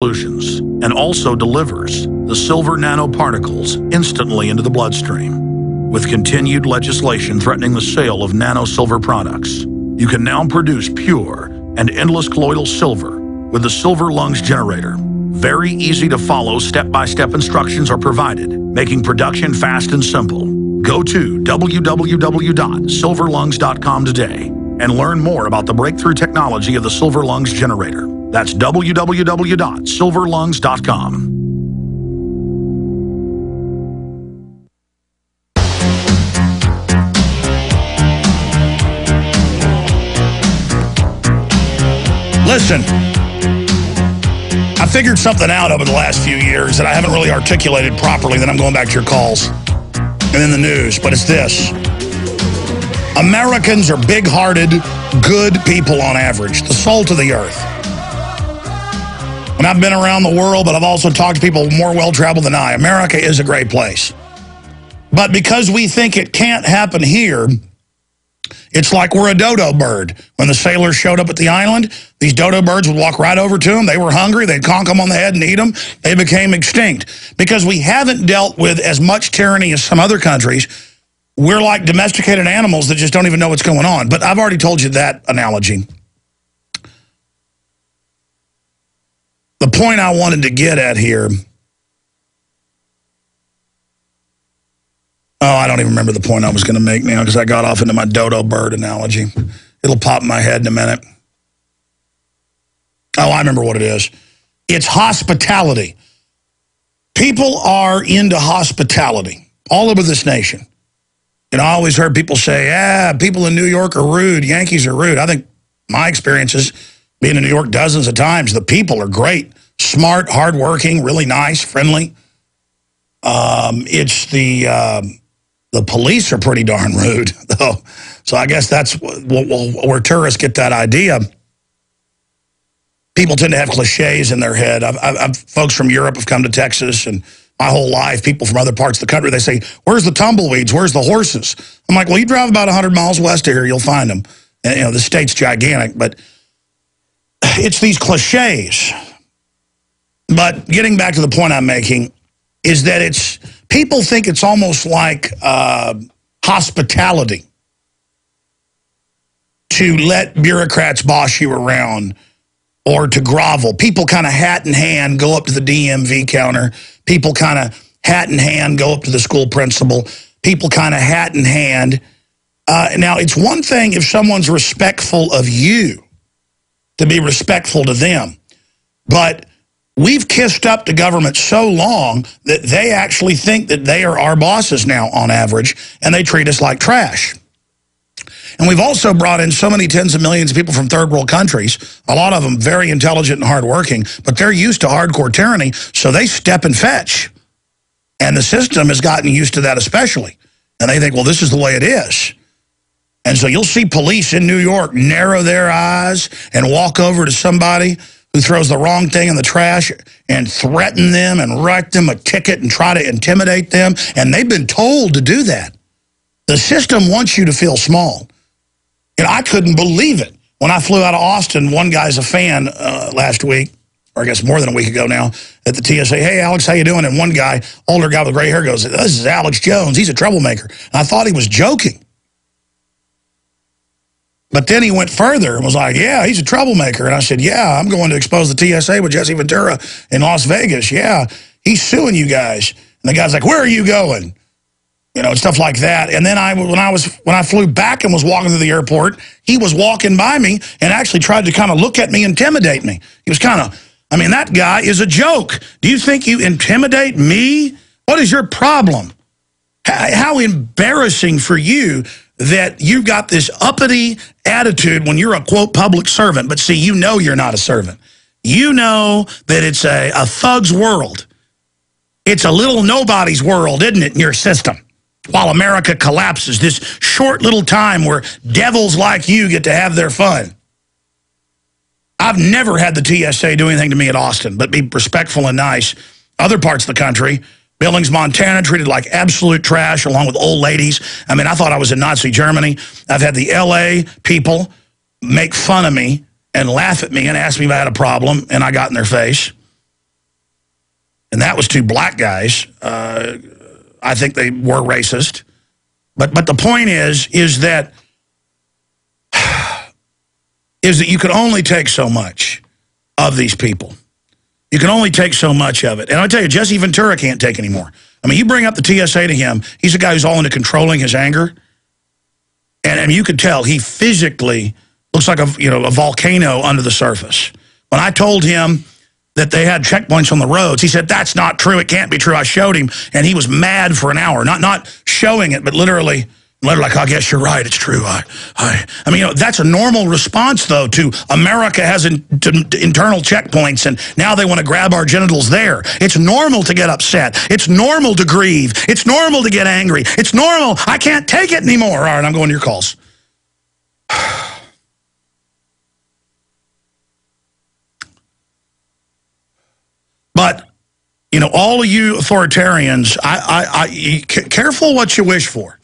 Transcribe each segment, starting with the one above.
solutions and also delivers the silver nanoparticles instantly into the bloodstream. With continued legislation threatening the sale of nano-silver products, you can now produce pure and endless colloidal silver with the Silver Lungs generator. Very easy to follow step-by-step instructions are provided, making production fast and simple. Go to www.silverlungs.com today and learn more about the breakthrough technology of the Silver Lungs generator. That's www.silverlungs.com. Listen, I figured something out over the last few years that I haven't really articulated properly, then I'm going back to your calls and in the news, but it's this. Americans are big-hearted, good people on average, the salt of the earth. And I've been around the world, but I've also talked to people more well-traveled than I. America is a great place. But because we think it can't happen here, it's like we're a dodo bird. When the sailors showed up at the island, these dodo birds would walk right over to them. They were hungry. They'd conk them on the head and eat them. They became extinct. Because we haven't dealt with as much tyranny as some other countries, we're like domesticated animals that just don't even know what's going on. But I've already told you that analogy. The point I wanted to get at here... Oh, I don't even remember the point I was going to make now because I got off into my dodo bird analogy. It'll pop in my head in a minute. Oh, I remember what it is. It's hospitality. People are into hospitality all over this nation. And I always heard people say, people in New York are rude. Yankees are rude. I think my experiences, being in New York dozens of times, the people are great. Smart, hardworking, really nice, friendly. It's the police are pretty darn rude, though. So I guess that's where tourists get that idea. People tend to have cliches in their head. Folks from Europe have come to Texas, and my whole life, people from other parts of the country, they say, where's the tumbleweeds? Where's the horses? I'm like, well, you drive about 100 miles west of here, you'll find them. And, you know, the state's gigantic, but it's these cliches. But getting back to the point I'm making is that people think it's almost like hospitality to let bureaucrats boss you around or to grovel. People kind of hat in hand go up to the DMV counter. People kind of hat in hand go up to the school principal. People kind of hat in hand. Now, it's one thing if someone's respectful of you to be respectful to them, but we've kissed up to government so long that they actually think that they are our bosses now on average, and they treat us like trash. And we've also brought in so many tens of millions of people from third world countries, a lot of them very intelligent and hardworking, but they're used to hardcore tyranny, so they step and fetch. And the system has gotten used to that especially. And they think, well, this is the way it is. And so you'll see police in New York narrow their eyes and walk over to somebody who throws the wrong thing in the trash and threaten them and write them a ticket and try to intimidate them. And they've been told to do that. The system wants you to feel small. And I couldn't believe it. When I flew out of Austin, one guy's a fan last week, or I guess more than a week ago now, at the TSA, hey, Alex, how you doing? And one guy, older guy with gray hair, goes, this is Alex Jones. He's a troublemaker. And I thought he was joking. But then he went further and was like, yeah, he's a troublemaker. And I said, yeah, I'm going to expose the TSA with Jesse Ventura in Las Vegas. Yeah, he's suing you guys. And the guy's like, where are you going? You know, stuff like that. And then when I flew back and was walking through the airport, he was walking by me and actually tried to kind of look at me, intimidate me. He was kind of, I mean, that guy is a joke. Do you think you intimidate me? What is your problem? How embarrassing for you that you've got this uppity attitude when you're a, quote, public servant. But see, you know you're not a servant. You know that it's a thug's world. It's a little nobody's world, isn't it, in your system? While America collapses, this short little time where devils like you get to have their fun. I've never had the TSA do anything to me at Austin, but be respectful and nice. Other parts of the country, Billings, Montana, treated like absolute trash along with old ladies. I mean, I thought I was in Nazi Germany. I've had the LA people make fun of me and laugh at me and ask me if I had a problem, and I got in their face. and that was two black guys. I think they were racist. But the point is that you can only take so much of these people. You can only take so much of it. And I'll tell you, Jesse Ventura can't take anymore. I mean, you bring up the TSA to him, he's a guy who's all into controlling his anger. And you could tell he physically looks like a volcano under the surface. When I told him that they had checkpoints on the roads, he said, that's not true. It can't be true. I showed him, and he was mad for an hour. Not showing it, but literally like, I guess you're right. It's true. I mean, that's a normal response, though, to America has internal checkpoints, and now they want to grab our genitals there. It's normal to get upset. It's normal to grieve. It's normal to get angry. It's normal. I can't take it anymore. All right, I'm going to your calls. But, all of you authoritarians, careful what you wish for.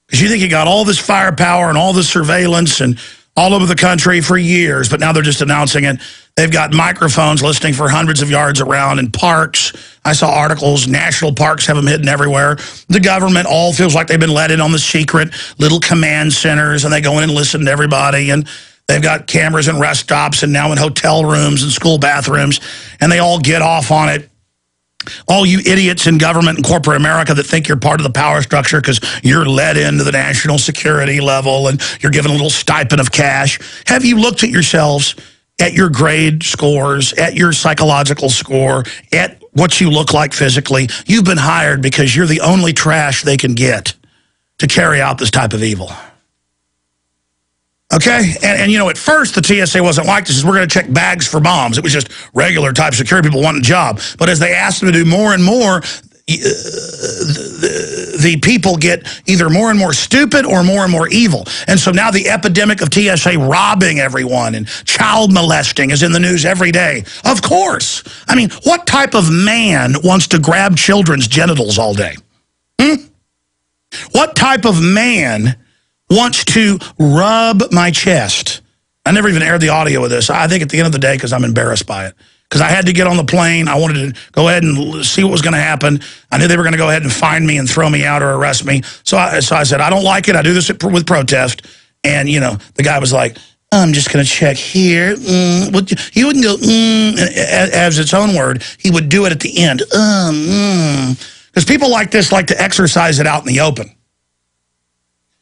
Because you think you got all this firepower and all this surveillance and all over the country for years, but now they're just announcing it. They've got microphones listening for hundreds of yards around in parks. I saw articles, national parks have them hidden everywhere. The government all feels like they've been let in on the secret little command centers, and they go in and listen to everybody, and they've got cameras in rest stops and now in hotel rooms and school bathrooms, and they all get off on it. All you idiots in government and corporate America that think you're part of the power structure because you're let into the national security level and you're given a little stipend of cash. Have you looked at yourselves, at your grade scores, at your psychological score, at what you look like physically? You've been hired because you're the only trash they can get to carry out this type of evil. Okay? And at first, the TSA wasn't like this. We're going to check bags for bombs. It was just regular type security people wanting a job. But as they asked them to do more and more, the people get either more and more stupid or more evil. And so now the epidemic of TSA robbing everyone and child molesting is in the news every day. Of course. I mean, what type of man wants to grab children's genitals all day? What type of man wants to rub my chest? I never even aired the audio of this. I think at the end of the day, because I'm embarrassed by it. Because I had to get on the plane. I wanted to go ahead and see what was going to happen. I knew they were going to go ahead and find me and throw me out or arrest me. So I said, I don't like it. I do this with protest. And, the guy was like, I'm just going to check here. He wouldn't go, as its own word. He would do it at the end. Because people like this like to exercise it out in the open.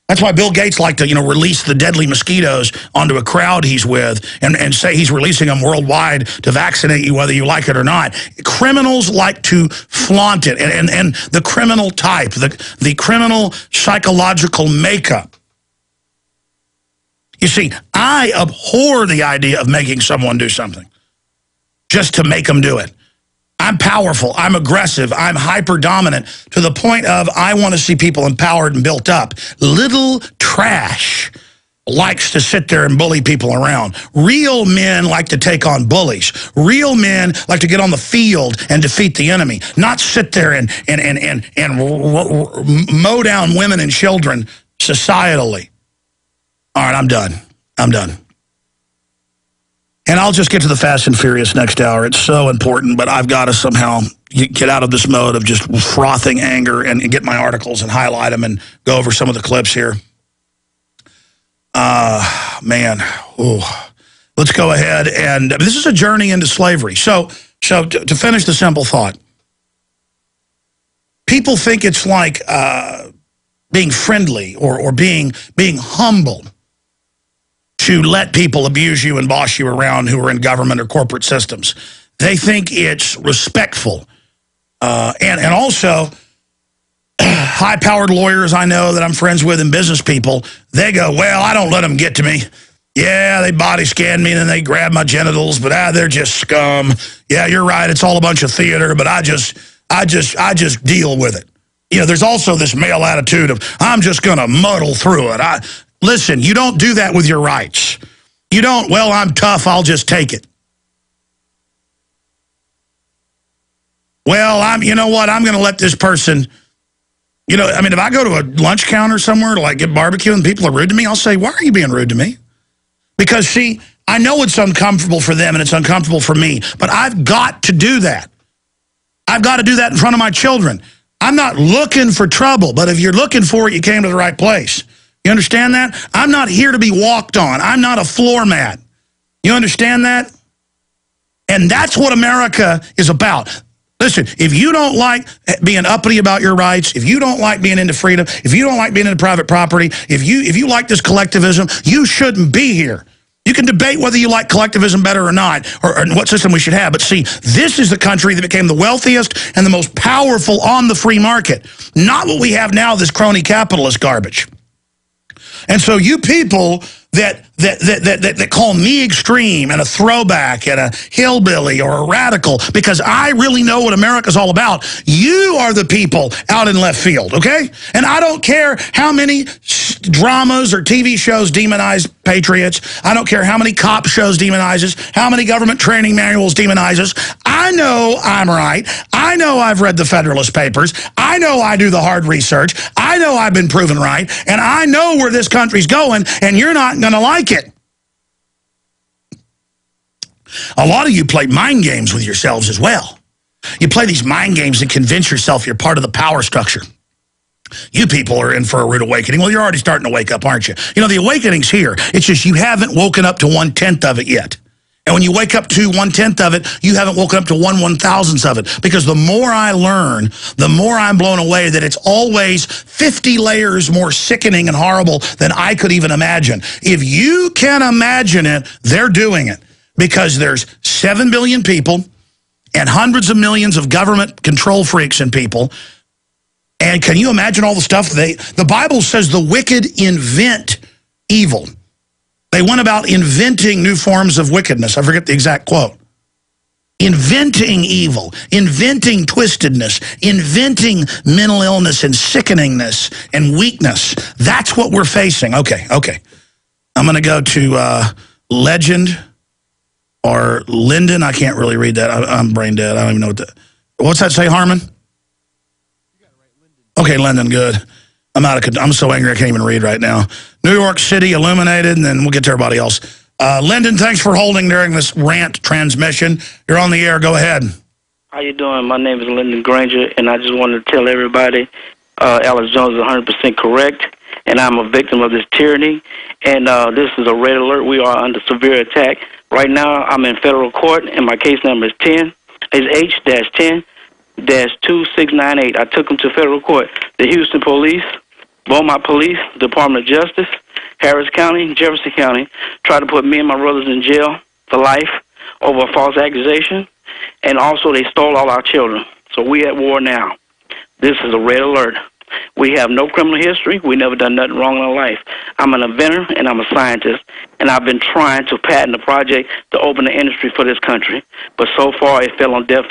That's why Bill Gates liked to, release the deadly mosquitoes onto a crowd he's with and say he's releasing them worldwide to vaccinate you whether you like it or not. Criminals like to flaunt it. And the criminal type, the criminal psychological makeup. You see, I abhor the idea of making someone do something just to make them do it. I'm powerful, I'm aggressive, I'm hyper-dominant to the point of I want to see people empowered and built up. Little trash likes to sit there and bully people around. Real men like to take on bullies. Real men like to get on the field and defeat the enemy, not sit there and mow down women and children societally. All right, I'm done. And I'll just get to the Fast and Furious next hour. It's so important, but I've got to somehow get out of this mode of just frothing anger and get my articles and highlight them and go over some of the clips here. Man. Ooh. Let's go ahead. And this is a journey into slavery. So to finish the simple thought, people think it's like being friendly or being humble to let people abuse you and boss you around who are in government or corporate systems. They think it's respectful. And also, high-powered lawyers I know that I'm friends with and business people, they go, well, I don't let them get to me. Yeah, they body scan me and then they grab my genitals, but they're just scum. Yeah, you're right, it's all a bunch of theater, but I just deal with it. There's also this male attitude of, I'm just going to muddle through it. Listen, you don't do that with your rights. You don't, well, I'm tough, I'll just take it. Well, you know what, I'm going to let this person, if I go to a lunch counter somewhere to get barbecue and people are rude to me, I'll say, why are you being rude to me? Because, see, I know it's uncomfortable for them and it's uncomfortable for me, but I've got to do that. I've got to do that in front of my children. I'm not looking for trouble, but if you're looking for it, you came to the right place. You understand that? I'm not here to be walked on. I'm not a floor mat. You understand that? And that's what America is about. Listen, if you don't like being uppity about your rights, if you don't like being into freedom, if you don't like being into private property, if you like this collectivism, you shouldn't be here. You can debate whether you like collectivism better or not, or what system we should have. But see, this is the country that became the wealthiest and the most powerful on the free market. Not what we have now, this crony capitalist garbage. And so you people that call me extreme and a throwback and a hillbilly or a radical because I really know what America's all about, you are the people out in left field, okay? And I don't care how many dramas or TV shows demonize patriots. I don't care how many cop shows demonizes, how many government training manuals demonizes. I know I'm right. I know I've read the Federalist Papers. I know I do the hard research. I know I've been proven right. And I know where this country's going, and you're not going to like it. A lot of you play mind games with yourselves as well. You play these mind games and convince yourself you're part of the power structure. You people are in for a rude awakening. Well, you're already starting to wake up, aren't you? You know, the awakening's here. It's just you haven't woken up to 1/10 of it yet. And when you wake up to 1/10 of it, you haven't woken up to 1/1000th of it. Because the more I learn, the more I'm blown away that it's always 50 layers more sickening and horrible than I could even imagine. If you can imagine it, they're doing it. Because there's 7 billion people and hundreds of millions of government control freaks and people. And can you imagine all the stuff the Bible says the wicked invent evil. They went about inventing new forms of wickedness. I forget the exact quote. Inventing evil, inventing twistedness, inventing mental illness and sickeningness and weakness. That's what we're facing. Okay. I'm going to go to Legend or Linden. I can't really read that. I'm brain dead. I don't even know what that. What's that say, Harmon? Okay, Linden, good. I'm so angry I can't even read right now. New York City illuminated, and then we'll get to everybody else. Lyndon, thanks for holding during this rant transmission. You're on the air. Go ahead. How you doing? My name is Lyndon Granger, and I just wanted to tell everybody Alex Jones is 100% correct, and I'm a victim of this tyranny. And this is a red alert. We are under severe attack. Right now, I'm in federal court, and my case number is H-10-2698. I took them to federal court. The Houston Police, Beaumont Police, Department of Justice, Harris County, Jefferson County, tried to put me and my brothers in jail for life over a false accusation, and also they stole all our children. So we at war now. This is a red alert. We have no criminal history. We never done nothing wrong in our life. I'm an inventor, and I'm a scientist, and I've been trying to patent a project to open the industry for this country, but so far it fell on deaf